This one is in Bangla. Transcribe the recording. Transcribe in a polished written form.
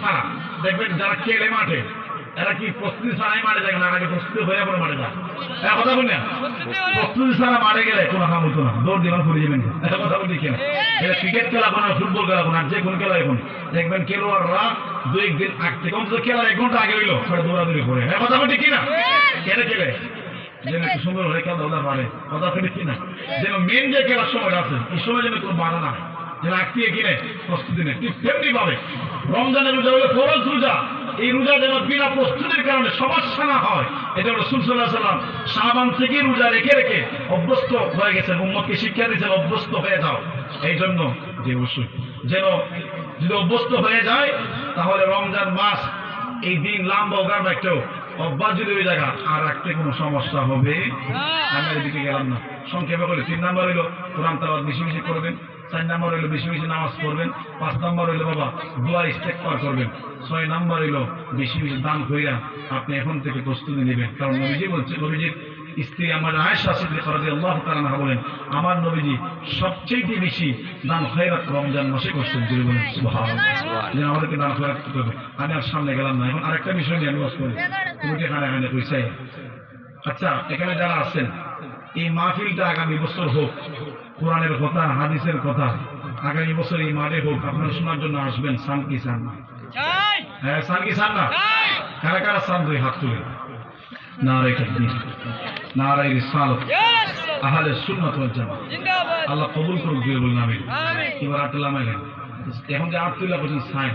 ছাড়া দেখবেন যারা খেলে মাঠে এরা কি প্রস্তুতি ছাড়াই মাঠে যায় না, আগে প্রস্তুতি হয়ে পরে মাঠে যায়। কথা বলি না, প্রস্তুতি ছাড়া মাঠে গেলে কোনো কাম হতো না, দৌড় দিবেন করে যাবেন। কথা বলি কেন, এটা ক্রিকেট খেলা কোনো ফুটবল খেলা কোনো আর যে কোনো খেলা এখন দেখবেন খেলোয়াড়রা দু একদিন আগ থেকে অন্তত খেলার 1 ঘন্টা আগে হইলো দৌড়াদৌড়ি করে। কথা বলি কিনা, কেন খেলে যেন একটু সুন্দর হয়ে খেলা হতে পারে। কথা বলি কিনা, যেন মেন যে খেলার সময় আছে এই সময় যেন কোনো বাধা না, যেন আঁকতিয়ে কিনে প্রস্তুতি নেই। ঠিক তেমনি ভাবে রমজানের রোজা হলো ফরজ রোজা, এই রোজা যেন বিনা প্রস্তুতির কারণে সমস্যা না হয়, এটা রাসূল সাল্লাল্লাহু আলাইহি ওয়াসাল্লাম শাবান থেকে রোজা রেখে রেখে অভ্যস্ত হয়ে গেছেন, উম্মতকে শিক্ষা দিয়েছেন অভ্যস্ত হয়ে যাও। এই জন্য যে অবশ্যই যেন যদি অভ্যস্ত হয়ে যায় তাহলে রমজান মাস এই দিন লাম্বা হোক একটাও অভ্যাস যদি ওই জায়গা আর রাখতে কোনো সমস্যা হবে। আমি এদিকে গেলাম না, সংক্ষেপে বলে 3 নাম্বার হইল কোরআন তেলাওয়াত বেশি বেশি করবেন, 4 নাম্বার হইল বেশি বেশি নামাজ পড়বেন, 5 নাম্বার হইল বাবা দোয়া ইস্তেগফার করবেন, 6 নাম্বার হইল বেশি বেশি দান কইরা আপনি এখন থেকে প্রস্তুতি নেবেন। কারণ নবীজি বলছে, নবীজির স্ত্রী আমার আয়েশা সিদ্দিকা রাদিয়াল্লাহু তাআলা আনহা বলেন, আমার নবীজি সবচেয়ে বেশি দান খয়রাত রমজান মাসে করছেন। যিনি বলেন সুবহানাল্লাহ, যে আমাদেরকে দান খয়রাত করতে হবে। আমি আর সামনে গেলাম না, এখন আরেকটা বিষয় নিয়ে আমি ওয়াজ করি। তুমি এখানে এখানে কইছাই, আচ্ছা এখানে যারা আছেন এই মাহফিলটা আগামী বছর হোক, কোরআনের কথা হাদিসের কথা আগামী বছর এই মাঠে হোক, আপনারা শোনার জন্য আসবেন। চান কি চান না? হ্যাঁ চান কি চান না? কারা কারা চান? 2 হাত তুলে। নারে তাকবীর, নারে রিসালাত, আহলে সুন্নাত ওয়াল জামাত জিন্দাবাদ। আল্লাহ কবুল করুক, দিয়ে বলুন আমিন। এবার আটলা মাইলেন এখন যে আট তুলা বলছেন সাইন